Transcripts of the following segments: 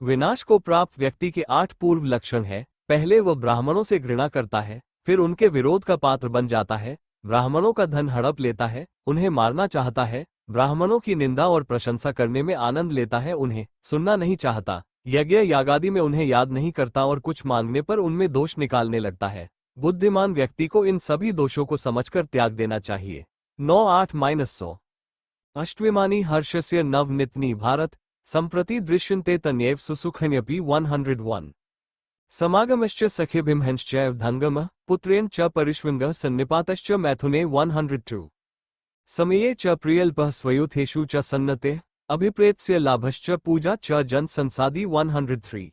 विनाश को प्राप्त व्यक्ति के 8 पूर्व लक्षण है। पहले वह ब्राह्मणों से घृणा करता है, फिर उनके विरोध का पात्र बन जाता है, ब्राह्मणों का धन हड़प लेता है, उन्हें मारना चाहता है, ब्राह्मणों की निंदा और प्रशंसा करने में आनंद लेता है, उन्हें सुनना नहीं चाहता, यज्ञ यागादि में उन्हें याद नहीं करता और कुछ मांगने पर उनमें दोष निकालने लगता है। बुद्धिमान व्यक्ति को इन सभी दोषों को समझकर त्याग देना चाहिए। 9-8-100 अष्टविमानी हर्षस्य नवनितनी भारत संप्रति दृश्यन्ते तन्येव सुसुखन्यपि 101 समागमश्च सखिभिर्हंश्चैव धंगमः पुत्रेण च परिष्वङ्गः सन्निपातश्च मैथुने 102 समये च प्रियल्पः स्वयुथेषु च सन्नतेः अभिप्रेत्स्य लाभश्च पूजा च जन संसादी 103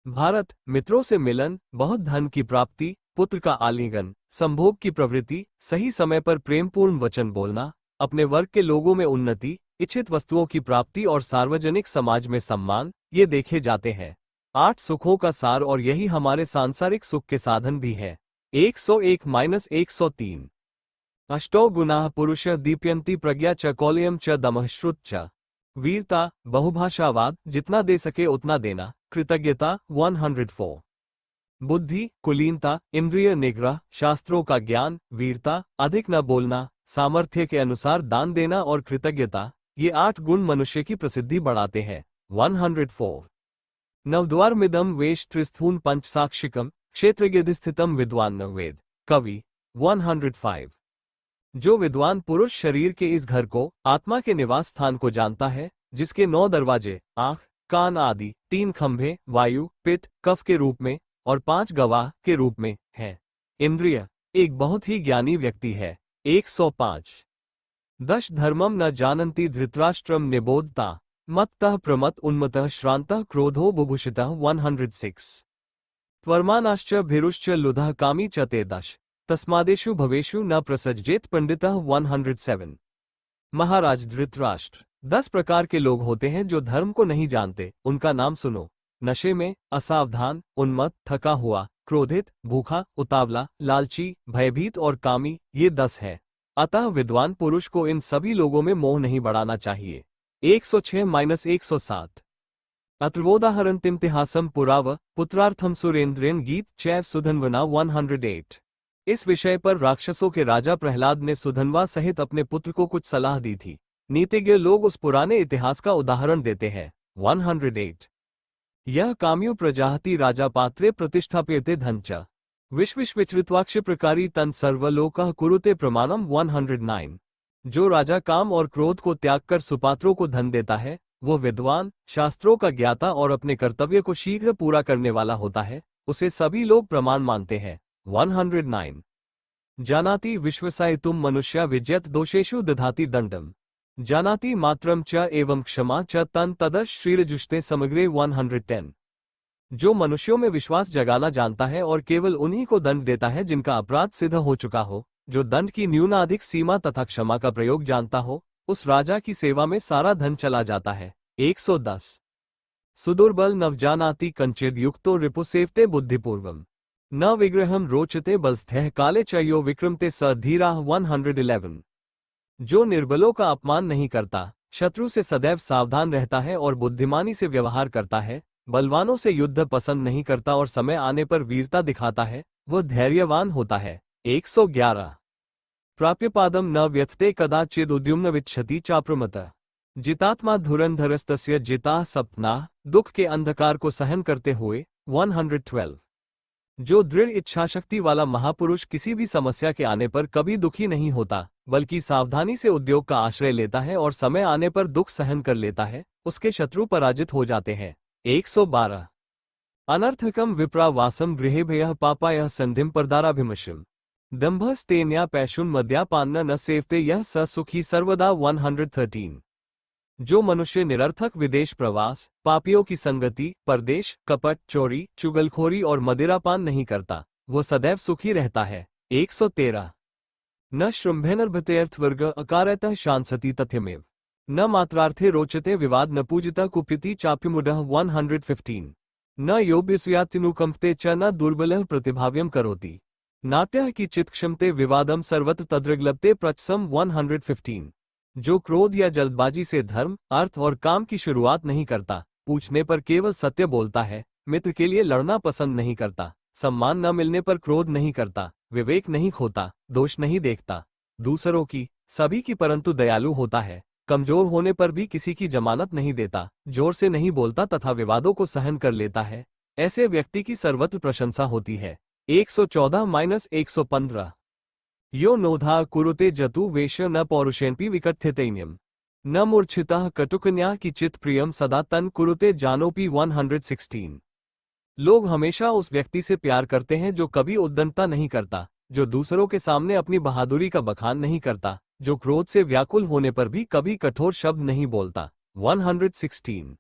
भारत मित्रों से मिलन, बहुत धन की प्राप्ति, पुत्र का आलिंगन, संभोग की प्रवृत्ति, सही समय पर प्रेमपूर्ण वचन बोलना, अपने वर्ग के लोगों में उन्नति, इच्छित वस्तुओं की प्राप्ति और सार्वजनिक समाज में सम्मान, ये देखे जाते हैं 8 सुखों का सार और यही हमारे सांसारिक सुख के साधन भी है। 101-103 अष्टौ गुणाः पुरुषः दीप्यन्ति प्रज्ञा च कौलेयं च दमः श्रुत च वीरता, बहुभाषावाद, जितना दे सके उतना देना, कृतज्ञता 104 बुद्धि, कुलीनता, इंद्रिय निग्रह, शास्त्रों का ज्ञान, वीरता, अधिक न बोलना, सामर्थ्य के अनुसार दान देना और कृतज्ञता, ये 8 गुण मनुष्य की प्रसिद्धि बढ़ाते हैं। 104 नवद्वारमिदं वेश त्रिस्थून पंचसाक्षिकम क्षेत्रज्ञधिस्थितम विद्वान नवेद कवि 105 जो विद्वान पुरुष शरीर के इस घर को, आत्मा के निवास स्थान को जानता है, जिसके 9 दरवाजे, आंख, कान आदि, 3 खंभे, वायु, पित्त, कफ के रूप में और 5 गवाह के रूप में हैं। इंद्रिय, एक बहुत ही ज्ञानी व्यक्ति है। 105 दश धर्मम न जानन्ति धृतराष्ट्रम निबोधता मत्तः प्रमत उन्मतः श्रान्तः क्रोधो बुभुषितः 106 त्वर्मानाश्च भीरुश्च लुधः कामी च ते दश तस्मादेषु भवेषु न प्रसज्जेत पंडितः 107 महाराज धृतराष्ट्र 10 प्रकार के लोग होते हैं जो धर्म को नहीं जानते, उनका नाम सुनो। नशे में, असावधान, उन्मत्त, थका हुआ, क्रोधित, भूखा, उतावला, लालची, भयभीत और कामी, ये 10 है। अतः विद्वान पुरुष को इन सभी लोगों में मोह नहीं बढ़ाना चाहिए। 106-107 अत्रोदाहरन्तिम्तिहासं पुराव पुत्रार्थम सुरेंद्रेण गीत चैव सुधन्वना 108 इस विषय पर राक्षसों के राजा प्रहलाद ने सुधन्वा सहित अपने पुत्र को कुछ सलाह दी थी। नीतिज्ञ लोग उस पुराने इतिहास का उदाहरण देते हैं। 108 यह काम्यु प्रजाहति राजा पात्रे प्रतिष्ठाप्यते धनच विश्विश्विचृत्वाक्ष प्रकारी तन सर्वलोकः कुरुते प्रमाणम 109 जो राजा काम और क्रोध को त्याग कर सुपात्रों को धन देता है, वो विद्वान, शास्त्रों का ज्ञाता और अपने कर्तव्य को शीघ्र पूरा करने वाला होता है, उसे सभी लोग प्रमाण मानते हैं। 109 जानाति विश्वसायितुम मनुष्या विज्यत दोषेषु दधाति दंडम जानाति मात्रम च एवं क्षमा च तन तदर्श श्रीरजुष्टे समग्रे 110 जो मनुष्यों में विश्वास जगाना जानता है और केवल उन्हीं को दंड देता है जिनका अपराध सिद्ध हो चुका हो, जो दंड की न्यूनाधिक सीमा तथा क्षमा का प्रयोग जानता हो, उस राजा की सेवा में सारा धन चला जाता है। 110 सुदुर्बल नवजानाति कंचिद युक्तो रिपुसेवते बुद्धिपूर्वम न विग्रहम रोचते बलस्थः काले चयो विक्रमते स धीरा 111 जो निर्बलों का अपमान नहीं करता, शत्रु से सदैव सावधान रहता है और बुद्धिमानी से व्यवहार करता है, बलवानों से युद्ध पसंद नहीं करता और समय आने पर वीरता दिखाता है, वह धैर्यवान होता है। 111 प्राप्यपादम न व्यथते कदाचिद उद्युम्न विच्छति चाप्रमतः जितात्मा धुरंधरस्तस्य जिता सपना दुख के अंधकार को सहन करते हुए। 112 जो दृढ़ इच्छाशक्ति वाला महापुरुष किसी भी समस्या के आने पर कभी दुखी नहीं होता, बल्कि सावधानी से उद्योग का आश्रय लेता है और समय आने पर दुख सहन कर लेता है, उसके शत्रु पराजित हो जाते हैं। 112 अनर्थकम विप्रावासम गृहेभयः पापायः संधिम परदाराभिमशम दंभस्तेन्या पैशुन मद्यापान्न न सेवते यह स सुखी सर्वदा 113 जो मनुष्य निरर्थक विदेश प्रवास, पापियों की संगति, परदेश, कपट, चोरी, चुगलखोरी और मदिरापान नहीं करता, वो सदैव सुखी रहता है। 113 न श्रृंभेनर्भतेऽर्थवर्ग अकारतः शांसति तथ्यमेव न मात्रार्थे रोचते विवाद न पूजिता कुपिति चाप्यमुडः 115 न योभ्यस्यातिनुकंपते च न दुर्बलः प्रतिभाव्यम करोति नाट्यः की चित्क्षमते विवादम सर्वत्र तद्रग्लप्ते प्रचसम 115 जो क्रोध या जल्दबाजी से धर्म, अर्थ और काम की शुरुआत नहीं करता, पूछने पर केवल सत्य बोलता है, मित्र के लिए लड़ना पसंद नहीं करता, सम्मान न मिलने पर क्रोध नहीं करता, विवेक नहीं खोता, दोष नहीं देखता दूसरों की, सभी की, परंतु दयालु होता है, कमजोर होने पर भी किसी की जमानत नहीं देता, जोर से नहीं बोलता तथा विवादों को सहन कर लेता है। ऐसे व्यक्ति की सर्वत्र प्रशंसा होती है। 114-115 यो नोधा कुरुते जतु वेश न पौरुषेन्पि विकथ्यतेन्यम न मूर्छितः कटुकन्या की चित प्रियम सदा तन कुरुते जानोपि 116। लोग हमेशा उस व्यक्ति से प्यार करते हैं जो कभी उद्दंडता नहीं करता, जो दूसरों के सामने अपनी बहादुरी का बखान नहीं करता, जो क्रोध से व्याकुल होने पर भी कभी कठोर शब्द नहीं बोलता। 116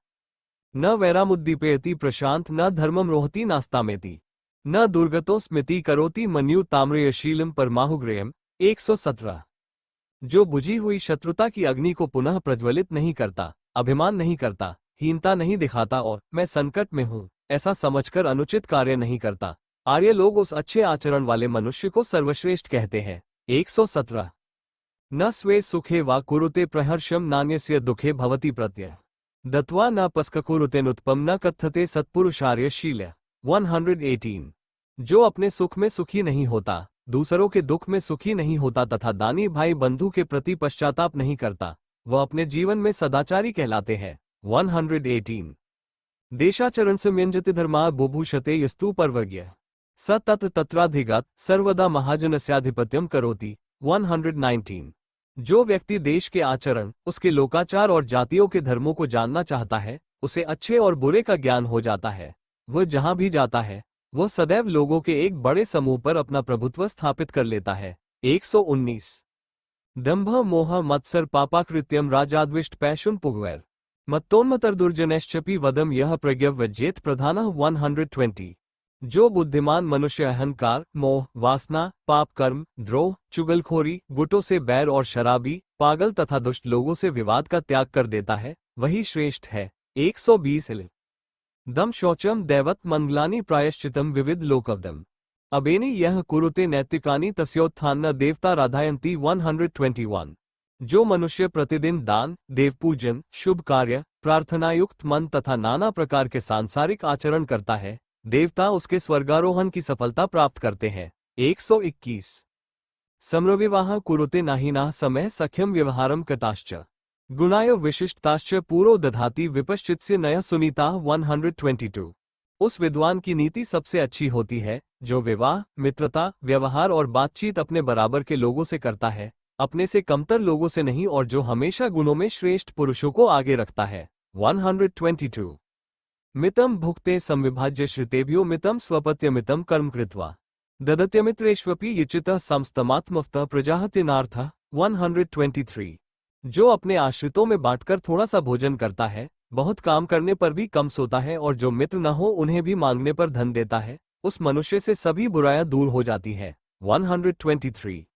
न वैरामुद्दीपयति प्रशांत न धर्मम रोहति नास्तामेति न दुर्गतो स्मृति करोति मन्यु ताम्रयशीलम परमाहुग्रयम। 117 जो बुझी हुई शत्रुता की अग्नि को पुनः प्रज्वलित नहीं करता, अभिमान नहीं करता, हीनता नहीं दिखाता और मैं संकट में हूं ऐसा समझकर अनुचित कार्य नहीं करता। आर्य लोग उस अच्छे आचरण वाले मनुष्य को सर्वश्रेष्ठ कहते हैं। 117 न स्वे सुखे वा कुरुते प्रहर्षम नान्यस्य दुखे भवति प्रत्यय दत्वा न पस्ककुरुतेनुत्पम न कथते सत्पुरुषार्यशील। 118 जो अपने सुख में सुखी नहीं होता, दूसरों के दुख में सुखी नहीं होता तथा दानी भाई बंधु के प्रति पश्चाताप नहीं करता, वह अपने जीवन में सदाचारी कहलाते हैं। 118 देशाचरण संयंजति धर्मा बुभूषते यस्तु पर्वज्ञ स तत्र तत्राधिगत सर्वदा महाजनस्याधिपत्यम करोति। 119 जो व्यक्ति देश के आचरण, उसके लोकाचार और जातियों के धर्मों को जानना चाहता है, उसे अच्छे और बुरे का ज्ञान हो जाता है। वह जहां भी जाता है वह सदैव लोगों के एक बड़े समूह पर अपना प्रभुत्व स्थापित कर लेता है। 119 दंभ मोह मत्सर पापाकृत्यम राजाद्विष्ट पैशुन पुगवैर मत्तोन्मतर्दुर्जनश्चपि वदम यह प्रज्ञव्यजेत प्रधानः। 120 जो बुद्धिमान मनुष्य अहंकार, मोह, वासना, पाप कर्म, द्रोह, चुगलखोरी, गुटों से बैर और शराबी, पागल तथा दुष्ट लोगों से विवाद का त्याग कर देता है, वही श्रेष्ठ है। 120 दम शौचम दैवत मंगलानि प्रायश्चितम विविध लोकवदम अबेनि यह कुरुते नैतिकानि तस्योत्थान देवता राधायन्ति। 121 जो मनुष्य प्रतिदिन दान, देवपूजन, शुभ कार्य, प्रार्थनायुक्त मन तथा नाना प्रकार के सांसारिक आचरण करता है, देवता उसके स्वर्गारोहण की सफलता प्राप्त करते हैं। 121 समरविवाह कुरुते नाहिनाः समय सख्यम व्यवहारम कटाश्च गुणाय विशिष्टताश्च पूरो दधाति विपश्चित्स्य नयः सुनीताः। 122 उस विद्वान की नीति सबसे अच्छी होती है जो विवाह, मित्रता, व्यवहार और बातचीत अपने बराबर के लोगों से करता है, अपने से कमतर लोगों से नहीं, और जो हमेशा गुणों में श्रेष्ठ पुरुषों को आगे रखता है। 122 मितम भुक्ते संविभाज्य श्रुतेभ्यो मितम स्वपत्यमितम कर्म कृत्वा ददत्यमित्रेष्वपि यचितः समस्तमात्मफ्तः प्रजाहत्यनार्थः। 123 जो अपने आश्रितों में बांटकर थोड़ा सा भोजन करता है, बहुत काम करने पर भी कम सोता है और जो मित्र न हो उन्हें भी मांगने पर धन देता है, उस मनुष्य से सभी बुराइयां दूर हो जाती है। 123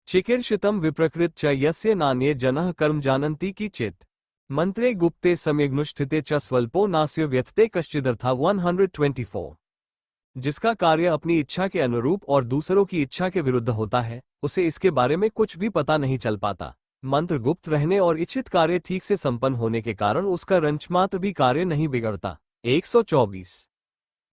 चिकीर्षितम विप्रकृत च यस्य नान्ये जनः कर्म जानन्ति की चित मंत्रे गुप्ते सम्यग्नुष्ठिते च स्वल्पो नास्य व्यथते कश्चिदर्था। 124 जिसका कार्य अपनी इच्छा के अनुरूप और दूसरों की इच्छा के विरुद्ध होता है, उसे इसके बारे में कुछ भी पता नहीं चल पाता। मंत्र गुप्त रहने और इच्छित कार्य ठीक से संपन्न होने के कारण उसका रंचमात्र भी कार्य नहीं बिगड़ता। 124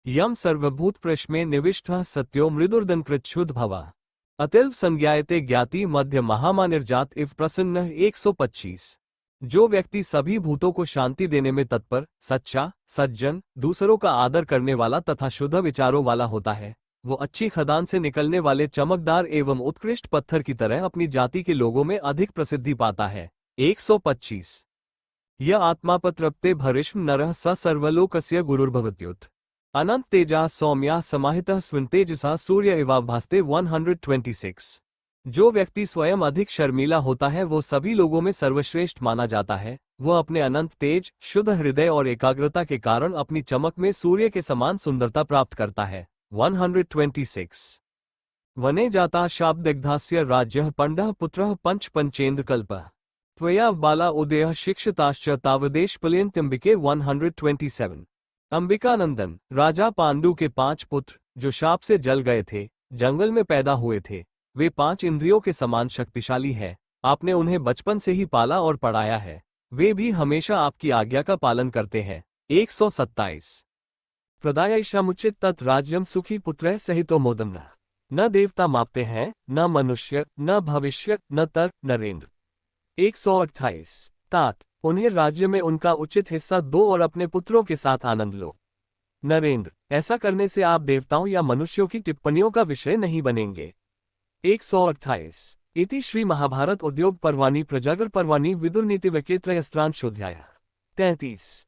यम सर्वभूत प्रश्मे निविष्टः सत्यो मृदुर्दनकृत शुद्ध भवा अतिल्व संज्ञायते ज्ञाति मध्य महामानिर्जात इव प्रसन्न। 125 जो व्यक्ति सभी भूतों को शांति देने में तत्पर, सच्चा, सज्जन, दूसरों का आदर करने वाला तथा शुद्ध विचारों वाला होता है, वो अच्छी खदान से निकलने वाले चमकदार एवं उत्कृष्ट पत्थर की तरह अपनी जाति के लोगों में अधिक प्रसिद्धि पाता है। 125 यह आत्मापत्रप्ते भरिष्म नरः स सर्वलोकस्य गुरुर्भवत्युत अनंत तेजा सौम्या समाहितः स्विन्तेजसा सूर्य इवाभास्ते। 126 जो व्यक्ति स्वयं अधिक शर्मीला होता है वो सभी लोगों में सर्वश्रेष्ठ माना जाता है, वह अपने अनंत तेज, शुद्ध हृदय और एकाग्रता के कारण अपनी चमक में सूर्य के समान सुंदरता प्राप्त करता है। 126 वने जाता शाब्दग्धास्य राज्यः पंडः पुत्रः पंच पंचेन्द्रकल्पः त्वया बाला उदयः शिक्षिताश्च तावदेश पलयन्त्यम्बिके। 127 अंबिकानंदन राजा पांडु के 5 पुत्र जो शाप से जल गए थे, जंगल में पैदा हुए थे, वे 5 इंद्रियों के समान शक्तिशाली है। आपने उन्हें बचपन से ही पाला और पढ़ाया है, वे भी हमेशा आपकी आज्ञा का पालन करते हैं। 127 प्रदायैषामुचित तत् राज्यम सुखी पुत्रः सहितो मोदम न देवता मापते हैं, न मनुष्य, न भविष्य, न तर, नरेंद्र। 128 तात उन्हें राज्य में उनका उचित हिस्सा दो और अपने पुत्रों के साथ आनंद लो। नरेंद्र, ऐसा करने से आप देवताओं या मनुष्यों की टिप्पणियों का विषय नहीं बनेंगे। 128 इति श्री महाभारत उद्योग पर्वाणि प्रजागर पर्वाणि विदुर नीति वैकेत्रयस्त्रांशोऽध्यायः 33